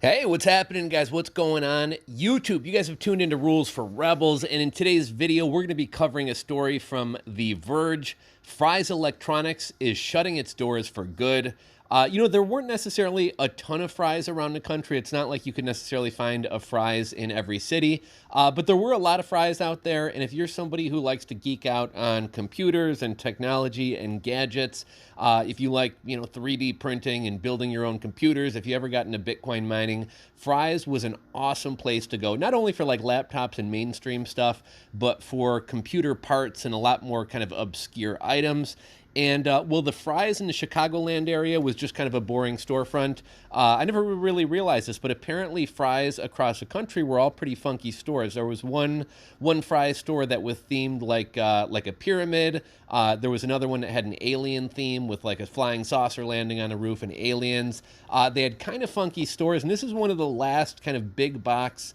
Hey, what's happening, guys? What's going on? YouTube, you guys have tuned into Rules for Rebels, and in today's video, we're going to be covering a story from The Verge. Fry's Electronics is shutting its doors for good. There weren't necessarily a ton of Fry's around the country. It's not like you could necessarily find a Fry's in every city, but there were a lot of Fry's out there. And if you're somebody who likes to geek out on computers and technology and gadgets, if you like, 3D printing and building your own computers, if you ever got into Bitcoin mining, Fry's was an awesome place to go, not only for like laptops and mainstream stuff, but for computer parts and a lot more kind of obscure items. And the Fry's in the Chicagoland area was just kind of a boring storefront. I never really realized this, but apparently Fry's across the country were all pretty funky stores. There was one Fry's store that was themed like a pyramid. There was another one that had an alien theme with like a flying saucer landing on a roof and aliens. They had kind of funky stores, and this is one of the last kind of big box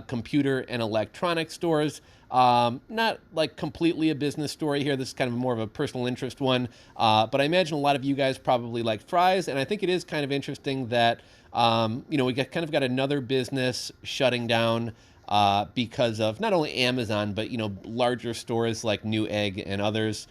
computer and electronic stores. Not like completely a business story here. This is kind of more of a personal interest one. But I imagine a lot of you guys probably like Fry's, and I think it is kind of interesting that, we got another business shutting down because of not only Amazon, but, larger stores like Newegg and others.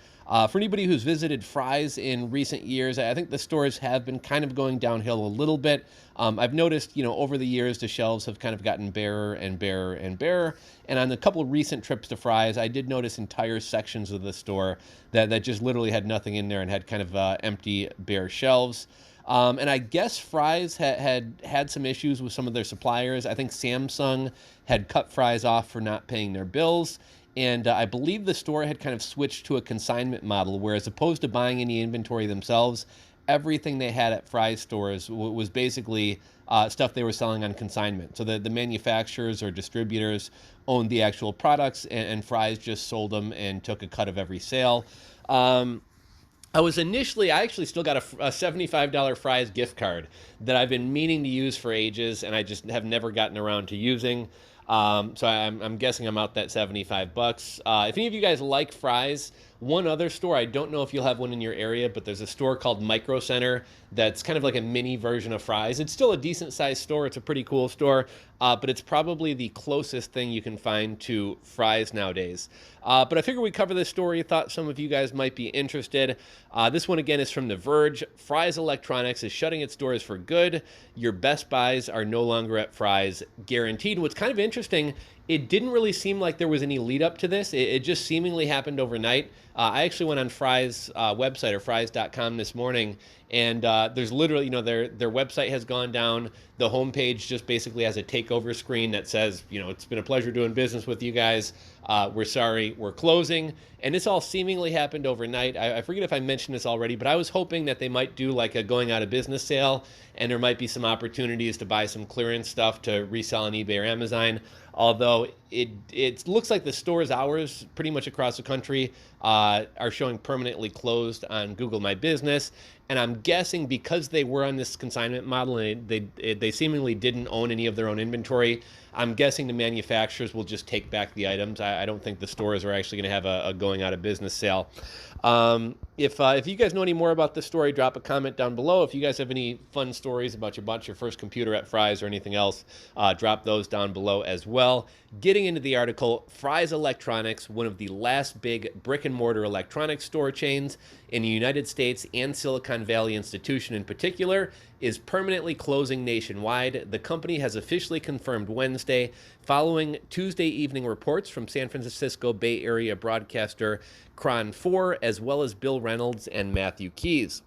For anybody who's visited Fry's in recent years, I think the stores have been kind of going downhill a little bit. I've noticed, over the years, the shelves have kind of gotten barer and barer and barer. And on a couple of recent trips to Fry's, I did notice entire sections of the store that just literally had nothing in there and had kind of empty, bare shelves. And I guess Fry's had some issues with some of their suppliers. I think Samsung had cut Fry's off for not paying their bills. And I believe the store had kind of switched to a consignment model where, as opposed to buying any inventory themselves, everything they had at Fry's stores was basically stuff they were selling on consignment. So the manufacturers or distributors owned the actual products, and Fry's just sold them and took a cut of every sale. I actually still got a $75 Fry's gift card that I've been meaning to use for ages, and I just have never gotten around to using. So I'm guessing I'm out that $75. If any of you guys like Fry's, one other store, I don't know if you'll have one in your area, but there's a store called Micro Center that's kind of like a mini version of Fry's. It's still a decent sized store. It's a pretty cool store, but it's probably the closest thing you can find to Fry's nowadays. But I figured we'd cover this story. Thought some of you guys might be interested. This one, again, is from The Verge. Fry's Electronics is shutting its doors for good. Your best buys are no longer at Fry's, guaranteed. What's kind of interesting, it didn't really seem like there was any lead up to this. It just seemingly happened overnight. I actually went on Fry's website, or Fry's.com, this morning, and there's literally, their website has gone down. The homepage just basically has a takeover screen that says, it's been a pleasure doing business with you guys. We're sorry, we're closing. And this all seemingly happened overnight. I forget if I mentioned this already, but I was hoping that they might do like a going out of business sale, and there might be some opportunities to buy some clearance stuff to resell on eBay or Amazon. Although it looks like the store's hours pretty much across the country are showing permanently closed on Google My Business. And I'm guessing because they were on this consignment model and they seemingly didn't own any of their own inventory, I'm guessing the manufacturers will just take back the items. I don't think the stores are actually going to have a going out of business sale. If you guys know any more about this story, drop a comment down below. If you guys have any fun stories about your first computer at Fry's or anything else, drop those down below as well. Getting into the article, Fry's Electronics, one of the last big brick and mortar electronics store chains in the United States and Silicon Valley institution in particular, is permanently closing nationwide. The company has officially confirmed Wednesday, following Tuesday evening reports from San Francisco Bay Area broadcaster Cron 4, as well as Bill Reynolds and Matthew Keys.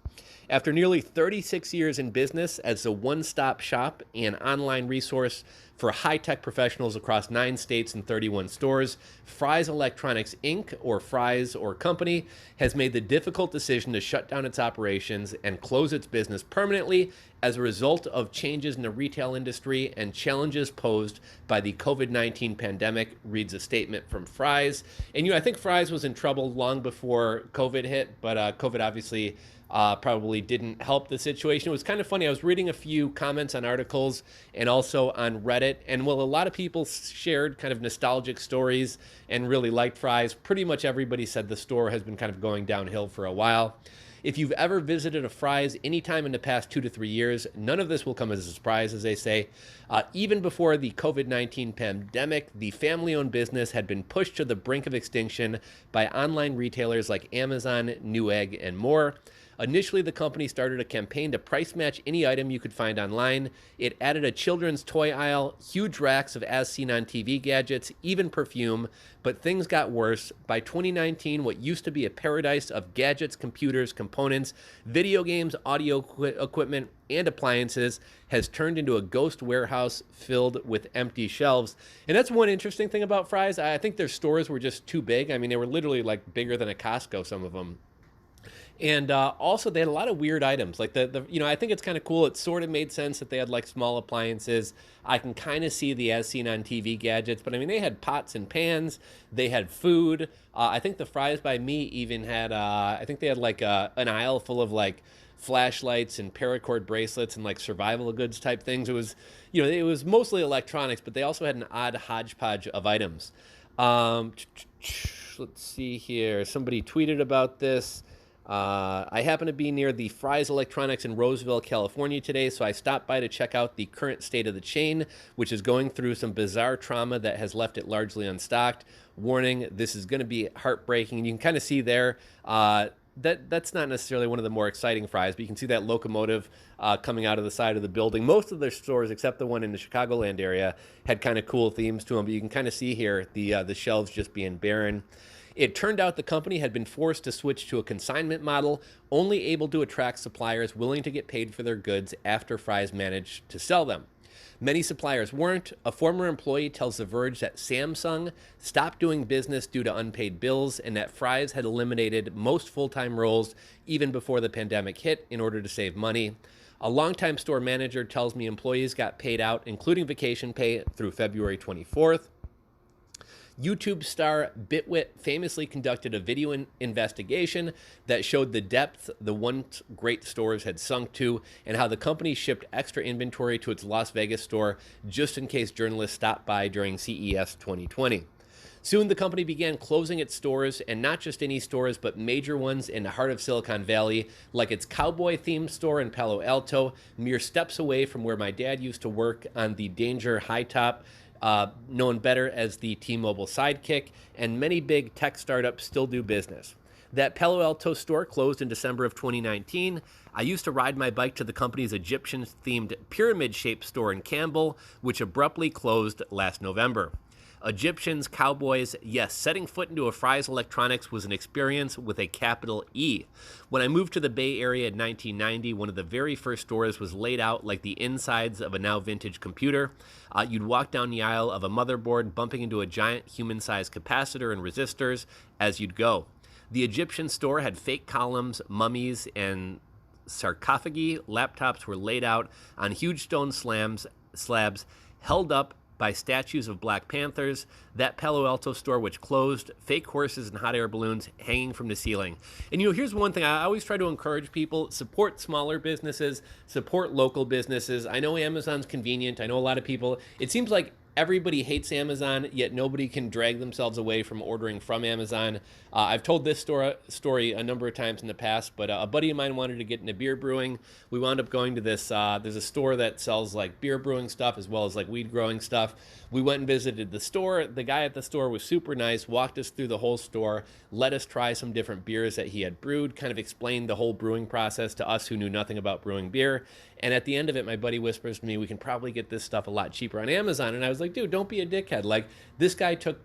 After nearly 36 years in business as a one-stop shop and online resource for high-tech professionals across 9 states and 31 stores, Fry's Electronics Inc., or Fry's or Company, has made the difficult decision to shut down its operations and close its business permanently as a result of changes in the retail industry and challenges posed by the COVID-19 pandemic, reads a statement from Fry's. And I think Fry's was in trouble long before COVID hit, but COVID obviously probably didn't help the situation. It was kind of funny. I was reading a few comments on articles and also on Reddit, and while a lot of people shared kind of nostalgic stories and really liked Fry's, pretty much everybody said the store has been kind of going downhill for a while. If you've ever visited a Fry's anytime in the past 2 to 3 years, none of this will come as a surprise, as they say. Even before the COVID-19 pandemic, the family-owned business had been pushed to the brink of extinction by online retailers like Amazon, Newegg, and more. Initially, the company started a campaign to price match any item you could find online. It added a children's toy aisle, huge racks of as seen on TV gadgets, even perfume, but things got worse. By 2019, what used to be a paradise of gadgets, computers, components, video games, audio equipment, and appliances has turned into a ghost warehouse filled with empty shelves. And that's one interesting thing about Fry's. I think their stores were just too big. I mean, they were literally like bigger than a Costco, some of them. And also, they had a lot of weird items. Like I think it's kind of cool. It sort of made sense that they had like small appliances. I can kind of see the as seen on TV gadgets, but I mean, they had pots and pans. They had food. I think the Fry's by Me even had. I think they had like an aisle full of like flashlights and paracord bracelets and like survival goods type things. It was, it was mostly electronics, but they also had an odd hodgepodge of items. Let's see here. Somebody tweeted about this. I happen to be near the Fry's Electronics in Roseville, California today, so I stopped by to check out the current state of the chain, which is going through some bizarre trauma that has left it largely unstocked. Warning, this is going to be heartbreaking. You can kind of see there, that's not necessarily one of the more exciting Fry's, but you can see that locomotive coming out of the side of the building. Most of their stores, except the one in the Chicagoland area, had kind of cool themes to them, but you can kind of see here the shelves just being barren. It turned out the company had been forced to switch to a consignment model, only able to attract suppliers willing to get paid for their goods after Fry's managed to sell them. Many suppliers weren't. A former employee tells The Verge that Samsung stopped doing business due to unpaid bills and that Fry's had eliminated most full-time roles even before the pandemic hit in order to save money. A longtime store manager tells me employees got paid out, including vacation pay, through February 24th. YouTube star Bitwit famously conducted a video investigation that showed the depth the once great stores had sunk to and how the company shipped extra inventory to its Las Vegas store just in case journalists stopped by during CES 2020. Soon, the company began closing its stores, and not just any stores, but major ones in the heart of Silicon Valley, like its cowboy-themed store in Palo Alto, mere steps away from where my dad used to work on the Danger High Top, known better as the T-Mobile Sidekick, and many big tech startups still do business. That Palo Alto store closed in December of 2019. I used to ride my bike to the company's Egyptian-themed pyramid-shaped store in Campbell, which abruptly closed last November. Egyptians, cowboys, yes, setting foot into a Fry's Electronics was an experience with a capital E. When I moved to the Bay Area in 1990, one of the very first stores was laid out like the insides of a now vintage computer. You'd walk down the aisle of a motherboard, bumping into a giant human-sized capacitor and resistors as you'd go. The Egyptian store had fake columns, mummies, and sarcophagi. Laptops were laid out on huge stone slabs held up by statues of Black Panthers. That Palo Alto store, which closed, fake horses and hot air balloons hanging from the ceiling. And here's one thing I always try to encourage people: support smaller businesses, support local businesses. I know Amazon's convenient. I know a lot of people, it seems like everybody hates Amazon, yet nobody can drag themselves away from ordering from Amazon. I've told this story a number of times in the past, but a buddy of mine wanted to get into beer brewing. We wound up going to this, there's a store that sells like beer brewing stuff as well as like weed growing stuff. We went and visited the store. The guy at the store was super nice, walked us through the whole store, let us try some different beers that he had brewed, kind of explained the whole brewing process to us who knew nothing about brewing beer. And at the end of it, my buddy whispers to me, we can probably get this stuff a lot cheaper on Amazon. And I was like, dude, don't be a dickhead. Like, this guy took,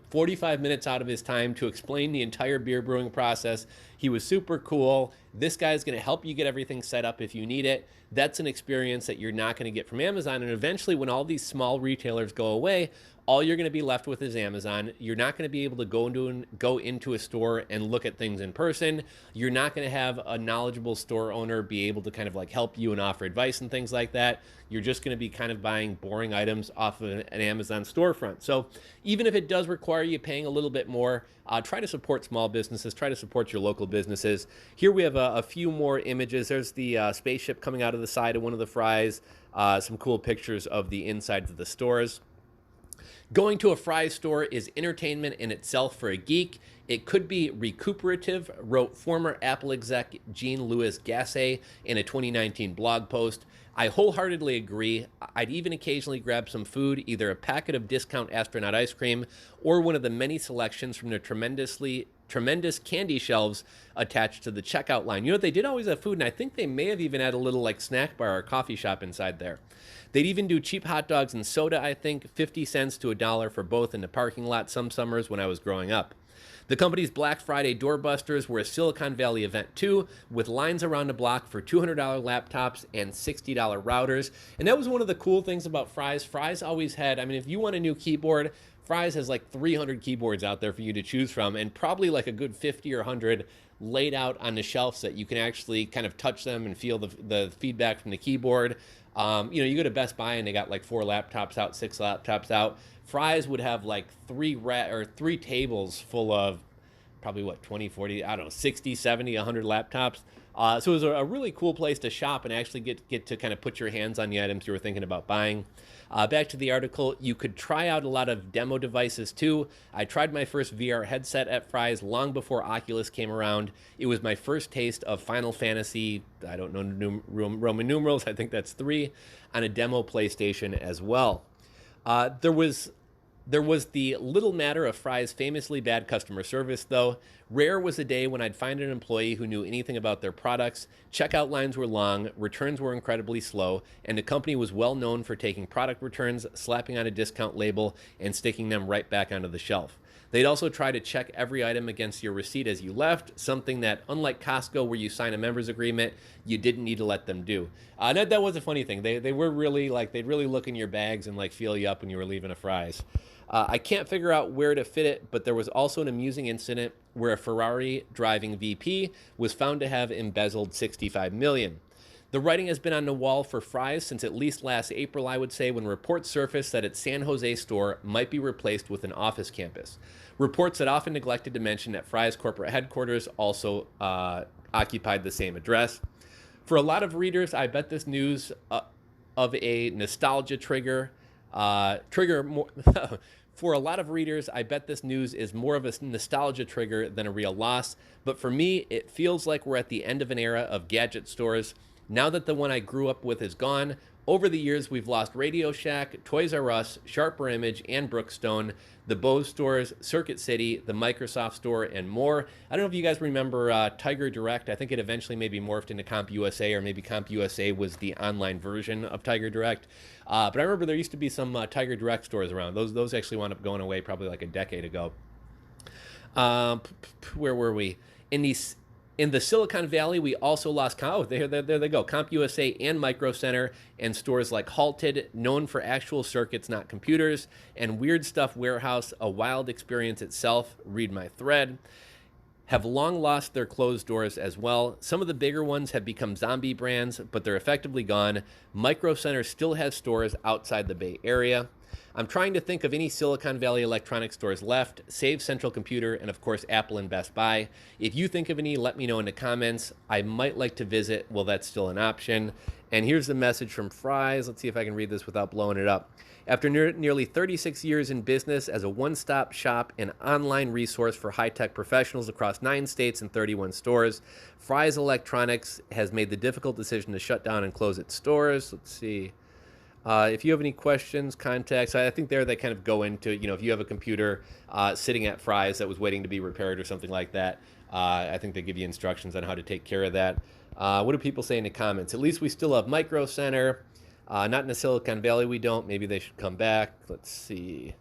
45 minutes out of his time to explain the entire beer brewing process. He was super cool. This guy's going to help you get everything set up if you need it. That's an experience that you're not going to get from Amazon. And eventually, when all these small retailers go away, all you're going to be left with is Amazon. You're not going to be able to go into a store and look at things in person. You're not going to have a knowledgeable store owner be able to kind of like help you and offer advice and things like that. You're just going to be kind of buying boring items off of an Amazon storefront. So even if it does require you paying a little bit more, try to support small businesses, try to support your local businesses. Here we have a few more images. There's the spaceship coming out of the side of one of the Fry's, some cool pictures of the insides of the stores. Going to a Fry's store is entertainment in itself for a geek. It could be recuperative, wrote former Apple exec Jean-Louis Gasset in a 2019 blog post. I wholeheartedly agree. I'd even occasionally grab some food, either a packet of discount astronaut ice cream or one of the many selections from their tremendous candy shelves attached to the checkout line. You know, they did always have food, and I think they may have even had a little like snack bar or coffee shop inside there. They'd even do cheap hot dogs and soda, I think, 50 cents to $1 for both in the parking lot some summers when I was growing up. The company's Black Friday doorbusters were a Silicon Valley event too, with lines around the block for $200 laptops and $60 routers. And that was one of the cool things about Fry's. Fry's always had, I mean, if you want a new keyboard, Fry's has like 300 keyboards out there for you to choose from, and probably like a good 50 or 100 laid out on the shelf so that you can actually kind of touch them and feel the feedback from the keyboard. You know, you go to Best Buy and they got like 4 laptops out, 6 laptops out. Fry's would have like 3 tables full of probably what, 20, 40, I don't know, 60, 70, 100 laptops. So it was a really cool place to shop and actually get to kind of put your hands on the items you were thinking about buying. Back to the article, you could try out a lot of demo devices too. I tried my first VR headset at Fry's long before Oculus came around. It was my first taste of Final Fantasy, I don't know Roman numerals, I think that's 3, on a demo PlayStation as well. There was the little matter of Fry's famously bad customer service, though. Rare was a day when I'd find an employee who knew anything about their products. Checkout lines were long, returns were incredibly slow, and the company was well known for taking product returns, slapping on a discount label, and sticking them right back onto the shelf. They'd also try to check every item against your receipt as you left, something that, unlike Costco where you sign a member's agreement, you didn't need to let them do. That was a funny thing. They were really like, they'd really look in your bags and like feel you up when you were leaving a Fry's. I can't figure out where to fit it, but there was also an amusing incident where a Ferrari driving VP was found to have embezzled $65 million. The writing has been on the wall for Fry's since at least last April, I would say, when reports surfaced that its San Jose store might be replaced with an office campus. Reports that often neglected to mention that Fry's corporate headquarters also occupied the same address. For a lot of readers, I bet this news of a nostalgia trigger more. For a lot of readers, I bet this news is more of a nostalgia trigger than a real loss. But for me, it feels like we're at the end of an era of gadget stores. Now that the one I grew up with is gone, over the years we've lost Radio Shack, Toys R Us, Sharper Image, and Brookstone, the Bose stores, Circuit City, the Microsoft store, and more. I don't know if you guys remember Tiger Direct. I think it eventually maybe morphed into CompUSA, or maybe CompUSA was the online version of Tiger Direct. But I remember there used to be some Tiger Direct stores around. Those actually wound up going away probably like a decade ago. Where were we? In the Silicon Valley, we also lost, there they go, CompUSA and Micro Center, and stores like Halted, known for actual circuits, not computers, and Weird Stuff Warehouse, a wild experience itself, read my thread, have long lost their closed doors as well. Some of the bigger ones have become zombie brands, but they're effectively gone. Micro Center still has stores outside the Bay Area. I'm trying to think of any Silicon Valley electronics stores left, save Central Computer, and of course Apple and Best Buy. If you think of any, let me know in the comments. I might like to visit. Well, that's still an option. And here's the message from Fry's. Let's see if I can read this without blowing it up. After nearly 36 years in business as a one-stop shop and online resource for high-tech professionals across 9 states and 31 stores, Fry's Electronics has made the difficult decision to shut down and close its stores. Let's see. If you have any questions, contacts, I think there they kind of go into, you know, if you have a computer sitting at Fry's that was waiting to be repaired or something like that, I think they give you instructions on how to take care of that. What do people say in the comments? At least we still have Micro Center. Not in the Silicon Valley we don't. Maybe they should come back. Let's see.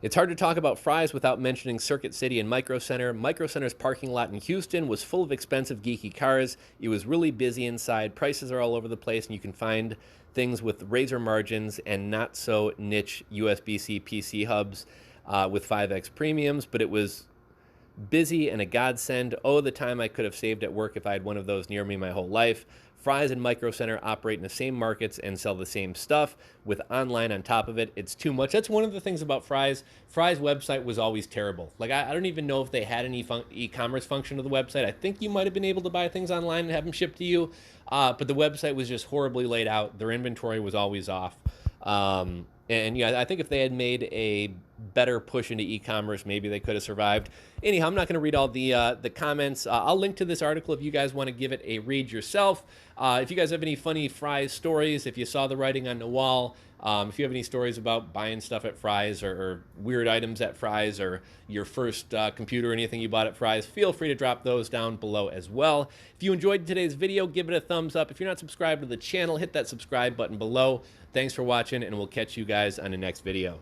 It's hard to talk about Fry's without mentioning Circuit City and Micro Center. Micro Center's parking lot in Houston was full of expensive, geeky cars. It was really busy inside. Prices are all over the place, and you can find things with razor margins and not so niche USB-C PC hubs with 5X premiums, but it was busy and a godsend. Oh, the time I could have saved at work if I had one of those near me my whole life. Fry's and Micro Center operate in the same markets and sell the same stuff with online on top of it. It's too much. That's one of the things about Fry's. Fry's website was always terrible. Like, I don't even know if they had any e-commerce function of the website. I think you might have been able to buy things online and have them shipped to you, but the website was just horribly laid out. Their inventory was always off. And yeah, I think if they had made a better push into e-commerce, maybe they could have survived. Anyhow, I'm not going to read all the comments. I'll link to this article if you guys want to give it a read yourself. If you guys have any funny Fry's stories, if you saw the writing on the wall, if you have any stories about buying stuff at Fry's or weird items at Fry's or your first computer or anything you bought at Fry's, feel free to drop those down below as well. If you enjoyed today's video, give it a thumbs up. If you're not subscribed to the channel, hit that subscribe button below. Thanks for watching, and we'll catch you guys on the next video.